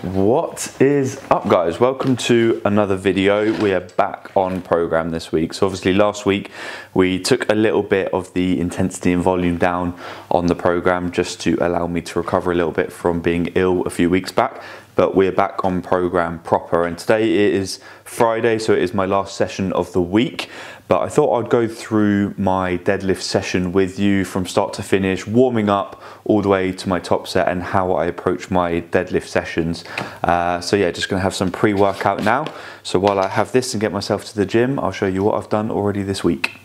What is up, guys? Welcome to another video. We are back on program this week. So obviously last week we took a little bit of the intensity and volume down on the program just to allow me to recover a little bit from being ill a few weeks back. But we're back on program proper, and today it is Friday, so it is my last session of the week. But I thought I'd go through my deadlift session with you from start to finish, warming up all the way to my top set and how I approach my deadlift sessions. So yeah, just gonna have some pre-workout now. So while I have this and get myself to the gym, I'll show you what I've done already this week.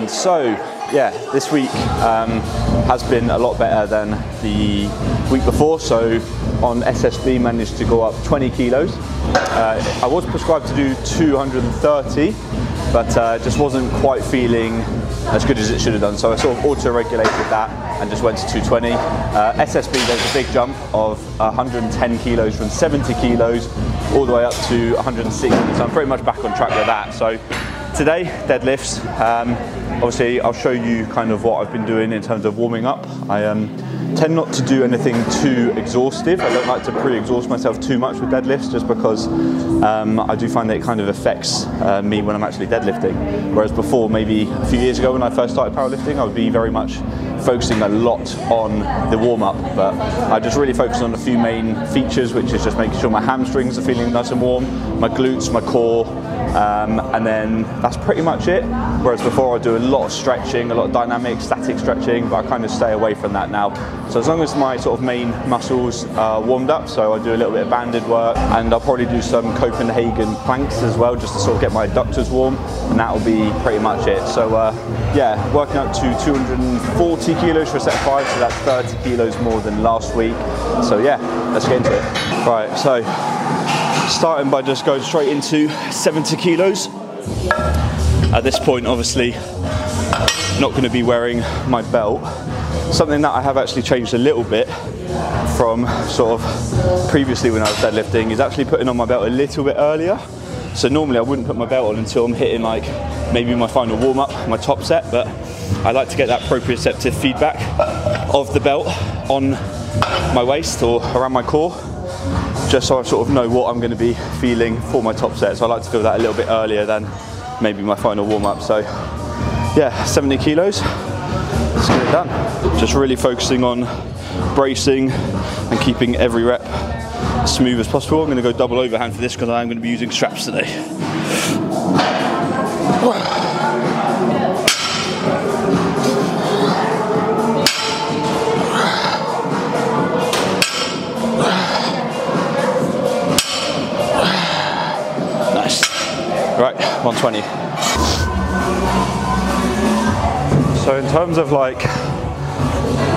So yeah, this week has been a lot better than the week before. So on SSB managed to go up 20 kilos. I was prescribed to do 230, but just wasn't quite feeling as good as it should have done. So I sort of auto-regulated that and just went to 220. SSB, there's a big jump of 110 kilos from 70 kilos all the way up to 160. So I'm pretty much back on track with that. So today, deadlifts. Obviously, I'll show you kind of what I've been doing in terms of warming up. I tend not to do anything too exhaustive. I don't like to pre-exhaust myself too much with deadlifts, just because I do find that it kind of affects me when I'm actually deadlifting. Whereas before, maybe a few years ago when I first started powerlifting, I would be very much focusing a lot on the warm-up, but I just really focus on a few main features, which is just making sure my hamstrings are feeling nice and warm, my glutes, my core, and then that's pretty much it. Whereas before I do a lot of stretching, a lot of dynamic, static stretching, but I kind of stay away from that now. So as long as my sort of main muscles are warmed up, so I do a little bit of banded work, and I'll probably do some Copenhagen planks as well, just to sort of get my adductors warm, and that'll be pretty much it. So yeah, working up to 240 kilos for a set of 5, so that's 30 kilos more than last week. So yeah, let's get into it. Right, so starting by just going straight into 70 kilos. At this point, obviously, not going to be wearing my belt. Something that I have actually changed a little bit from sort of previously when I was deadlifting is actually putting on my belt a little bit earlier. So normally I wouldn't put my belt on until I'm hitting like maybe my final warm-up, my top set, but I like to get that proprioceptive feedback of the belt on my waist or around my core, just so I sort of know what I'm going to be feeling for my top set. So I like to feel that a little bit earlier than maybe my final warm-up. So yeah, 70 kilos, let's get it done. Just really focusing on bracing and keeping every rep as smooth as possible. I'm going to go double overhand for this because I'm going to be using straps today. Nice. Right, 120. So in terms of like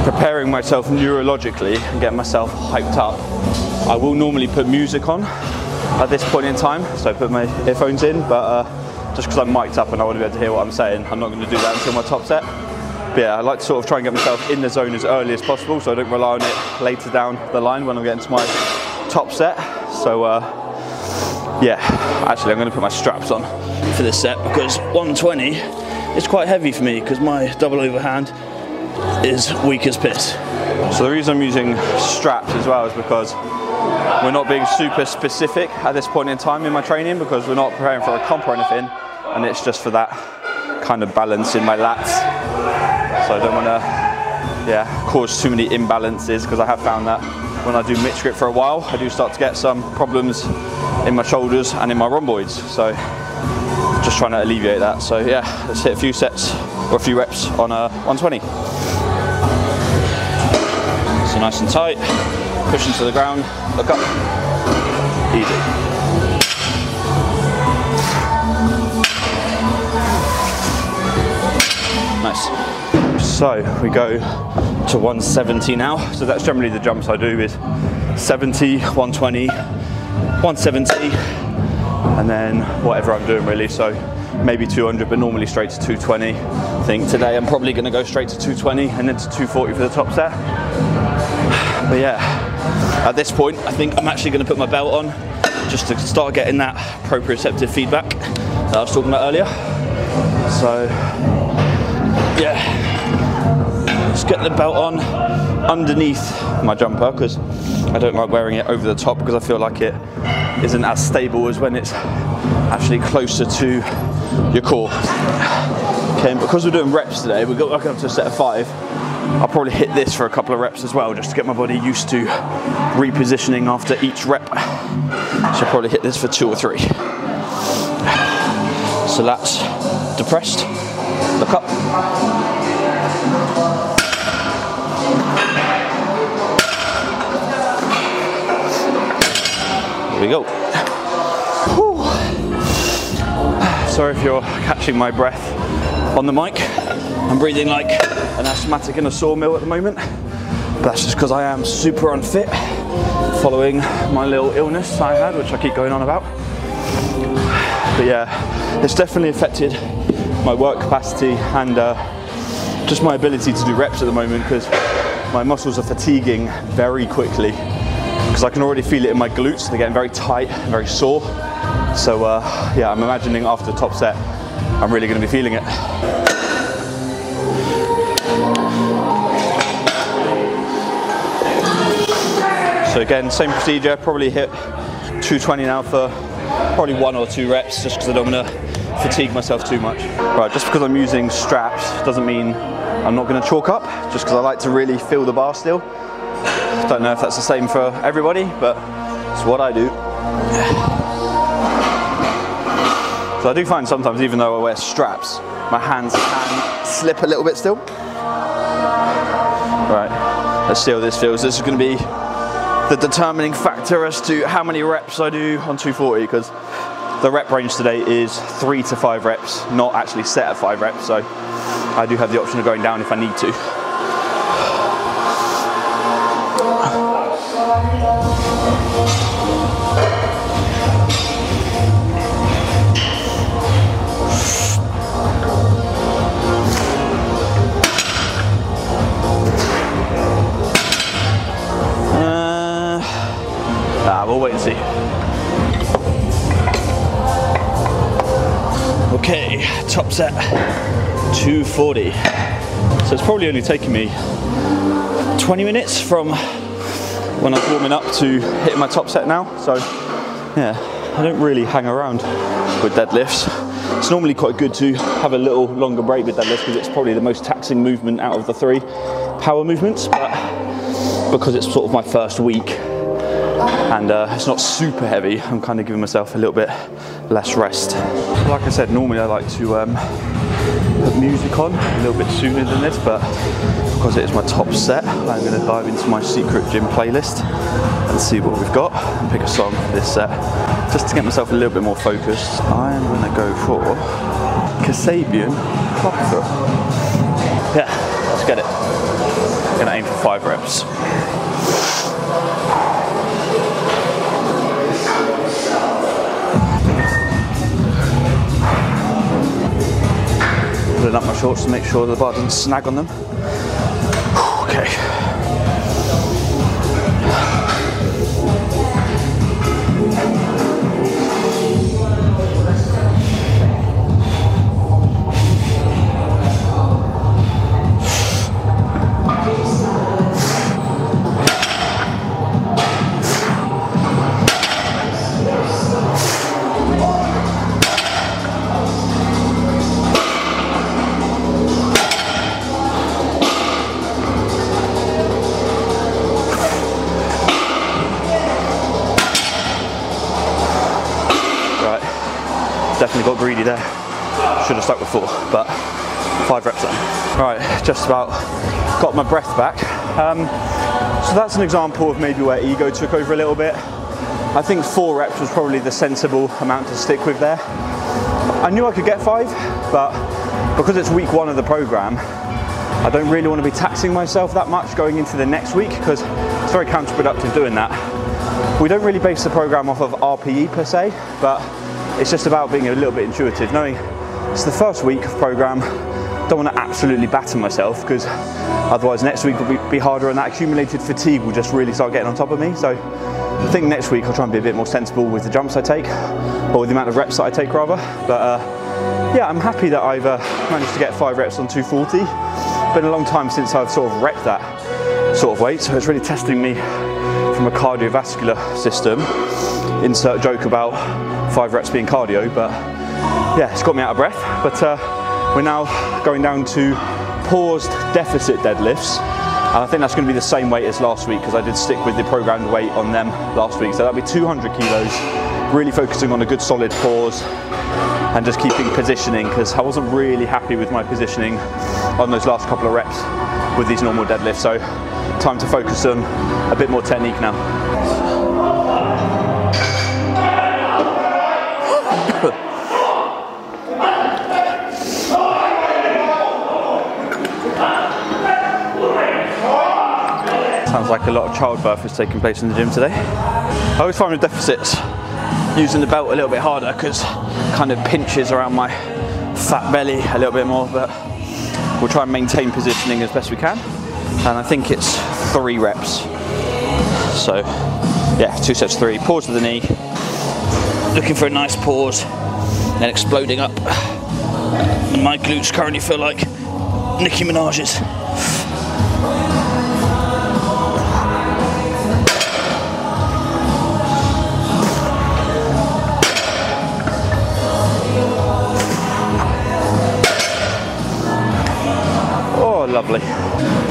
preparing myself neurologically and getting myself hyped up, I will normally put music on at this point in time, so I put my earphones in, but just because I'm mic'd up and I want to be able to hear what I'm saying, I'm not going to do that until my top set. But yeah, I like to sort of try and get myself in the zone as early as possible so I don't rely on it later down the line when I'm getting to my top set. So yeah, actually I'm going to put my straps on for this set because 120 is quite heavy for me because my double overhand is weak as piss. So the reason I'm using straps as well is because we're not being super specific at this point in time in my training because we're not preparing for a comp or anything, and it's just for that kind of balance in my lats. So I don't want to cause too many imbalances because I have found that when I do mixed grip for a while, I do start to get some problems in my shoulders and in my rhomboids. So just trying to alleviate that. So yeah, let's hit a few sets or a few reps on 120. So nice and tight, pushing to the ground, look up, easy. Nice. So we go to 170 now. So that's generally the jumps I do is 70, 120, 170, and then whatever I'm doing really. So maybe 200, but normally straight to 220. I think today I'm probably going to go straight to 220 and then to 240 for the top set. But yeah, at this point, I think I'm actually going to put my belt on just to start getting that proprioceptive feedback that I was talking about earlier. So yeah, let's get the belt on underneath my jumper because I don't like wearing it over the top because I feel like it isn't as stable as when it's actually closer to your core. Okay, and because we're doing reps today, we're working up to a set of 5. I'll probably hit this for a couple of reps as well, just to get my body used to repositioning after each rep. So I'll probably hit this for 2 or 3. So lats depressed, look up. There we go. Whew. Sorry if you're catching my breath on the mic. I'm breathing like an asthmatic in a sawmill at the moment, but that's just because I am super unfit following my little illness I had, which I keep going on about. But yeah, it's definitely affected my work capacity and just my ability to do reps at the moment because my muscles are fatiguing very quickly because I can already feel it in my glutes. They're getting very tight, very sore. So yeah, I'm imagining after the top set, I'm really going to be feeling it. So again, same procedure, probably hit 220 now for probably 1 or 2 reps just because I don't want to fatigue myself too much. Right, just because I'm using straps doesn't mean I'm not going to chalk up, just because I like to really feel the bar still. Don't know if that's the same for everybody, but it's what I do. So I do find sometimes, even though I wear straps, my hands can slip a little bit still. Right, let's see how this feels. This is going to be the determining factor as to how many reps I do on 240, because the rep range today is 3 to 5 reps, not actually set at 5 reps, so I do have the option of going down if I need to. We'll wait and see. Okay, top set, 240. So it's probably only taken me 20 minutes from when I was warming up to hitting my top set now. So yeah, I don't really hang around with deadlifts. It's normally quite good to have a little longer break with deadlifts because it's probably the most taxing movement out of the 3 power movements, but because it's sort of my first week, and it's not super heavy, I'm kind of giving myself a little bit less rest. Like I said, normally I like to put music on a little bit sooner than this, but because it is my top set, I'm going to dive into my secret gym playlist and see what we've got and pick a song for this set, just to get myself a little bit more focused. I'm going to go for Kasabian Clubfoot. Yeah, let's get it. I'm going to aim for 5 reps. shorts to make sure the bar doesn't snag on them. Okay. Definitely got greedy there. Should have stuck with 4, but 5 reps then. Right, just about got my breath back. So that's an example of maybe where ego took over a little bit. I think 4 reps was probably the sensible amount to stick with there. I knew I could get 5, but because it's week 1 of the program, I don't really want to be taxing myself that much going into the next week, because it's very counterproductive doing that. We don't really base the program off of RPE per se, but it's just about being a little bit intuitive, knowing it's the first week of program. Don't want to absolutely batter myself, because otherwise next week will be harder, and that accumulated fatigue will just really start getting on top of me. So I think next week I'll try and be a bit more sensible with the jumps I take, or with the amount of reps that I take rather. But yeah, I'm happy that I've managed to get 5 reps on 240. It's been a long time since I've sort of repped that sort of weight, so it's really testing me from a cardiovascular system. Insert joke about 5 reps being cardio, but yeah, it's got me out of breath. But we're now going down to paused deficit deadlifts, and I think that's going to be the same weight as last week, because I did stick with the programmed weight on them last week. So that'll be 200 kilos, really focusing on a good solid pause and just keeping positioning, because I wasn't really happy with my positioning on those last couple of reps with these normal deadlifts. So time to focus on a bit more technique now. Sounds like a lot of childbirth is taking place in the gym today. I always find with deficits, using the belt a little bit harder, because it kind of pinches around my fat belly a little bit more, but we'll try and maintain positioning as best we can. And I think it's 3 reps. So yeah, 2 sets 3, pause with the knee, looking for a nice pause, then exploding up. And my glutes currently feel like Nicki Minaj's. Lovely.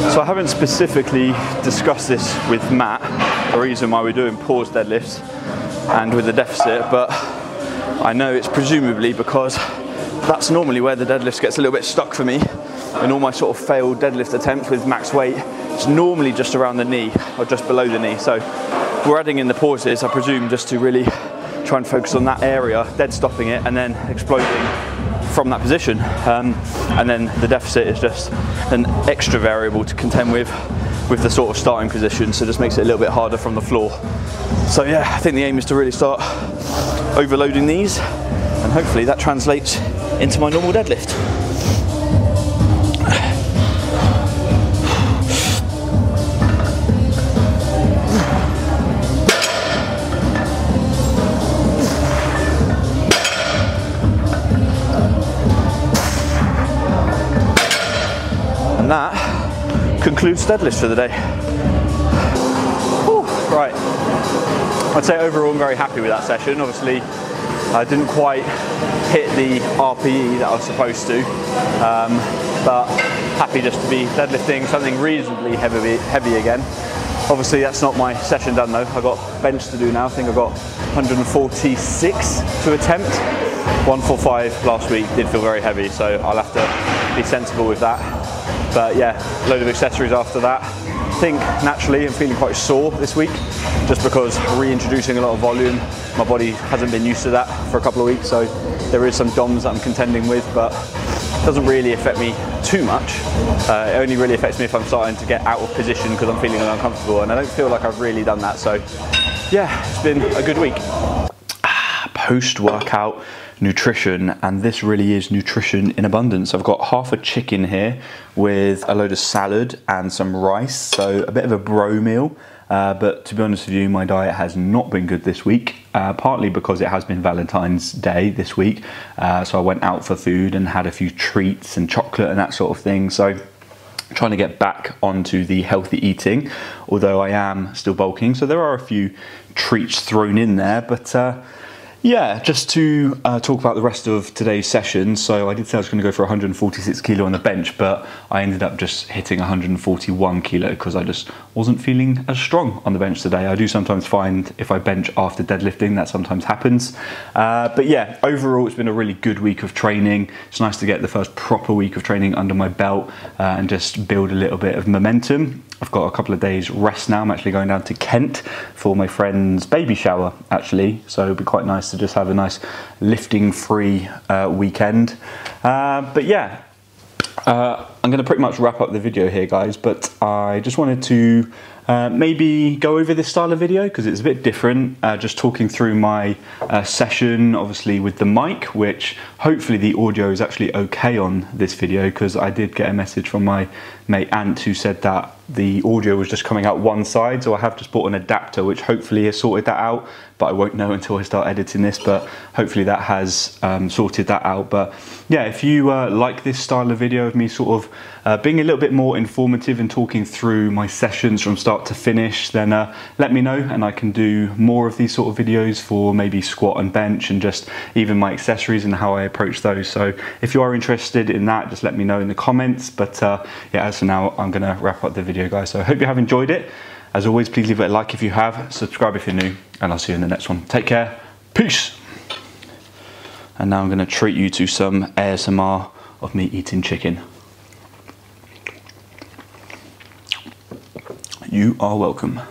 So I haven't specifically discussed this with Matt, the reason why we're doing pause deadlifts and with the deficit, but I know it's presumably because that's normally where the deadlift gets a little bit stuck for me. In all my sort of failed deadlift attempts with max weight, it's normally just around the knee or just below the knee. So we're adding in the pauses, I presume, just to really try and focus on that area, dead stopping it and then exploding from that position, and then the deficit is just an extra variable to contend with the sort of starting position, so it just makes it a little bit harder from the floor. So yeah, I think the aim is to really start overloading these, and hopefully that translates into my normal deadlift. And that concludes deadlifts for the day. Whew, right, I'd say overall I'm very happy with that session. Obviously I didn't quite hit the RPE that I was supposed to, but happy just to be deadlifting something reasonably heavy again. Obviously that's not my session done though. I've got bench to do now. I think I've got 146 to attempt. 145 last week did feel very heavy, so I'll have to be sensible with that. But yeah, load of accessories after that. I think naturally I'm feeling quite sore this week, just because reintroducing a lot of volume. My body hasn't been used to that for a couple of weeks, so there is some DOMs that I'm contending with, but it doesn't really affect me too much. It only really affects me if I'm starting to get out of position because I'm feeling uncomfortable, and I don't feel like I've really done that. So yeah, it's been a good week. post-workout nutrition, and this really is nutrition in abundance. I've got half a chicken here with a load of salad and some rice, so a bit of a bro meal. But to be honest with you, my diet has not been good this week, partly because it has been Valentine's Day this week. So I went out for food and had a few treats and chocolate and that sort of thing. So trying to get back onto the healthy eating, although I am still bulking. So there are a few treats thrown in there, but yeah, just to talk about the rest of today's session. So I did say I was going to go for 146 kilo on the bench, but I ended up just hitting 141 kilo because I just wasn't feeling as strong on the bench today. I do sometimes find if I bench after deadlifting, that sometimes happens. But yeah, overall, it's been a really good week of training. It's nice to get the first proper week of training under my belt and just build a little bit of momentum. I've got a couple of days rest now. I'm actually going down to Kent for my friend's baby shower, actually. So it'll be quite nice to just have a nice lifting free weekend. But yeah, I'm going to pretty much wrap up the video here, guys, but I just wanted to maybe go over this style of video because it's a bit different, just talking through my session, obviously with the mic, which hopefully the audio is actually okay on this video, because I did get a message from my mate Ant who said that the audio was just coming out one side, so I have just bought an adapter which hopefully has sorted that out, but I won't know until I start editing this, but hopefully that has sorted that out. But yeah, if you like this style of video of me sort of being a little bit more informative and talking through my sessions from start to finish, then let me know and I can do more of these sort of videos for maybe squat and bench and just even my accessories and how I approach those. So if you are interested in that, just let me know in the comments. But yeah, as for now, I'm gonna wrap up the video, guys. So I hope you have enjoyed it. As always, please leave it a like if you have, subscribe if you're new, and I'll see you in the next one. Take care, peace. And now I'm gonna treat you to some ASMR of me eating chicken. You are welcome.